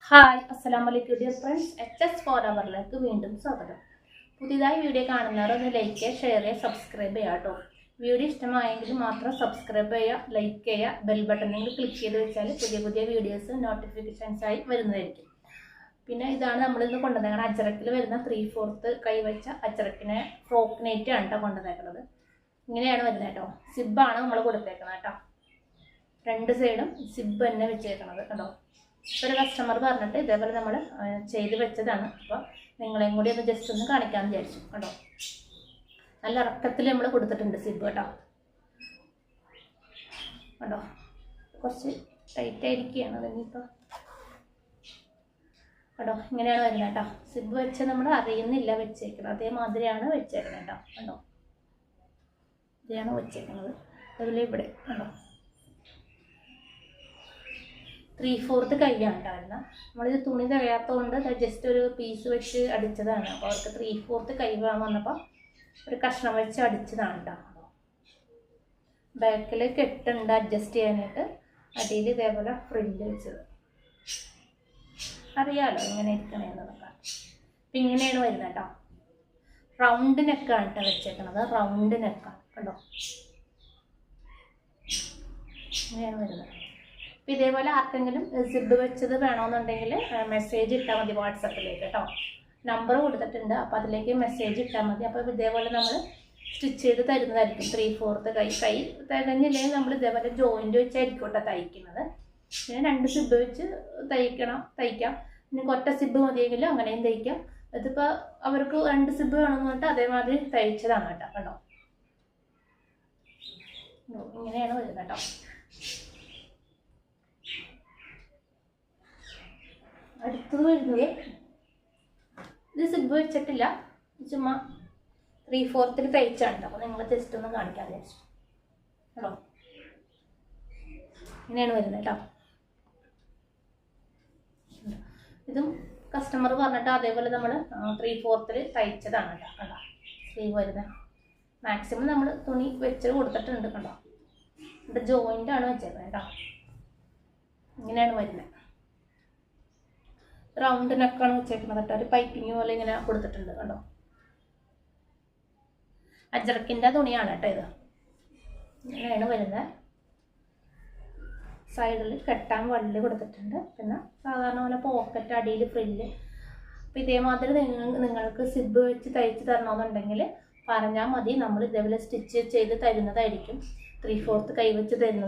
Hi അസ്സലാമലൈക്കും dear friends, HS ഫോറവറിലേക്ക് വീണ്ടും സ്വാഗതം. പുതിയതായി വീഡിയോ കാണുന്നവർ ഒന്ന് ലൈക്ക് ചെയ്യുക, ഷെയർ ചെയ്യുക, സബ്സ്ക്രൈബ് ചെയ്യുക കേട്ടോ. വീഡിയോ ഇഷ്ടമായെങ്കിൽ മാത്രം സബ്സ്ക്രൈബ് ചെയ്യുക, ലൈക്ക് ചെയ്യുക, ബെൽ ബട്ടണിൽ ക്ലിക്ക് ചെയ്ത് വെച്ചാൽ പുതിയ പുതിയ വീഡിയോസ് നോട്ടിഫിക്കേഷൻസായി വരുന്നതായിരിക്കും. പിന്നെ ഇതാണ് നമ്മളിന്ന് കൊണ്ടുവന്നേക്കുന്നത്, അച്ചറക്കിൽ വരുന്ന 3/4 കൈവച്ച അച്ചറക്കിനെ ഫ്രോക്ക് നെറ്റ് ആണ് കേട്ടോ കൊണ്ടുവന്നേക്കുന്നത്. ഇങ്ങനെയാണ് വരുന്നത് കേട്ടോ. സിബാണ് നമ്മൾ കൊടുത്തേക്കുന്നത് കേട്ടോ. രണ്ട് സൈഡും സിബ് തന്നെ വെച്ചേക്കണത് കേട്ടോ. ഒരു കസ്റ്റമർ പറഞ്ഞിട്ട് ഇതേപോലെ നമ്മൾ ചെയ്ത് വെച്ചതാണ്. അപ്പോൾ നിങ്ങളെയും കൂടി ഒന്ന് ജസ്റ്റ് ഒന്ന് കാണിക്കാമെന്ന് വിചാരിച്ചു കേട്ടോ. നല്ല ഇറക്കത്തിൽ നമ്മൾ കൊടുത്തിട്ടുണ്ട് സിബ് കേട്ടോ. കേട്ടോ കുറച്ച് ടൈറ്റ് ആയിരിക്കുകയാണ് അതിനിപ്പോൾ കേട്ടോ. ഇങ്ങനെയാണ് വരുന്നത് കേട്ടോ. സിബ് വെച്ച് നമ്മൾ അറിയുന്നില്ല വെച്ചേക്കുന്നത്, അതേമാതിരിയാണ് വെച്ചേക്കുന്നത് കേട്ടോ. കേട്ടോ ഇതാണ് വെച്ചേക്കുന്നത്. അതുപോലെ ഇവിടെ കേട്ടോ 3/4 കൈയാണ് ഉണ്ടായിരുന്നത്. നമ്മളിത് തുണി തികയാത്തതുകൊണ്ട് ജസ്റ്റ് ഒരു പീസ് വെച്ച് അടിച്ചതാണ്. അപ്പോൾ അവർക്ക് 3/4 കൈ വേണം വന്നപ്പോൾ ഒരു കഷ്ണം വെച്ച് അടിച്ചതാണ് കേട്ടോ. ബാക്കിൽ കെട്ടുണ്ട് അഡ്ജസ്റ്റ് ചെയ്യാനായിട്ട്, അടിയിൽ ഇതേപോലെ ഫ്രില്ല് വെച്ചത്. അറിയാമല്ലോ ഇങ്ങനെ ഇരിക്കണേന്നതൊക്കെ. അപ്പം ഇങ്ങനെയാണ് വരുന്നത് കേട്ടോ. റൗണ്ട് നെക്കാണ് കേട്ടോ വെച്ചേക്കണത്, റൗണ്ട് നെക്കാണ് കേട്ടോ. ഇങ്ങനെയാണ് വരുന്നത്. അപ്പോൾ ഇതേപോലെ ആർക്കെങ്കിലും സിബ് വെച്ചത് വേണമെന്നുണ്ടെങ്കിൽ മെസ്സേജ് ഇട്ടാൽ മതി വാട്സപ്പിലേക്ക് കേട്ടോ. നമ്പർ കൊടുത്തിട്ടുണ്ട്, അപ്പോൾ അതിലേക്ക് മെസ്സേജ് ഇട്ടാൽ മതി. അപ്പോൾ ഇതേപോലെ നമ്മൾ സ്റ്റിച്ച് ചെയ്ത് തരുന്നതായിരിക്കും. 3/4 കൈ തികഞ്ഞില്ലെങ്കിൽ നമ്മൾ ഇതേപോലെ ജോയിൻറ്റ് വെച്ചായിരിക്കും കേട്ടോ തയ്ക്കുന്നത്. പിന്നെ 2 സിബ് വെച്ച് തയ്ക്കാം. പിന്നെ ഒറ്റ സിബ് മതിയെങ്കിലും അങ്ങനെയും തയ്ക്കാം. ഇതിപ്പോൾ അവർക്ക് 2 സിബ് വേണമെന്ന് പറഞ്ഞിട്ട് അതേമാതിരി തയ്ച്ചതാണ് കേട്ടോ. കേട്ടോ ഇങ്ങനെയാണ് വരുന്നത് കേട്ടോ. അടുത്തത് വരുന്നത് ഇത് സിബ് വെച്ചിട്ടില്ല, ചുമ്മാ 3/4 തയ്ച്ചാണ്. അപ്പോൾ നിങ്ങൾ ജസ്റ്റ് ഒന്ന് കാണിക്കാൻ വിചാരിച്ചു കേട്ടോ. ഇങ്ങനെയാണ് വരുന്നത് കേട്ടോ. ഇതും കസ്റ്റമർ പറഞ്ഞിട്ട് അതേപോലെ നമ്മൾ 3/4 തയ്ച്ചതാണ് കേട്ടോ. കണ്ടോ സ്ലീവ് വരുന്നത്. മാക്സിമം നമ്മൾ തുണി വെച്ച് കൊടുത്തിട്ടുണ്ട് കണ്ടോ. ഇവിടെ ജോയിൻ്റാണ് വെച്ചേക്കുന്നത് കേട്ടോ. ഇങ്ങനെയാണ് വരുന്നത്. റൗണ്ട് നെക്കാണ് വെച്ചേക്കുന്നത് കേട്ടോ. ഒരു പൈപ്പിങ് പോലെ ഇങ്ങനെ കൊടുത്തിട്ടുണ്ട് കണ്ടോ. അജറക്കിൻ്റെ തുണിയാണ് കേട്ടോ ഇത്. ഇങ്ങനെയാണ് വരുന്നത്. സൈഡിൽ കെട്ടാൻ വള്ളി കൊടുത്തിട്ടുണ്ട്. പിന്നെ സാധാരണ പോലെ പോക്കറ്റ്, അടിയിൽ ഫ്രില്ല്. അപ്പോൾ ഇതേമാതിരി നിങ്ങൾക്ക് സിബ് വെച്ച് തയ്ച്ച് തരണമെന്നുണ്ടെങ്കിൽ പറഞ്ഞാൽ മതി. നമ്മൾ ഇതേപോലെ സ്റ്റിച്ച് ചെയ്ത് തരുന്നതായിരിക്കും. 3/4 കൈ വെച്ച് തരുന്നത്.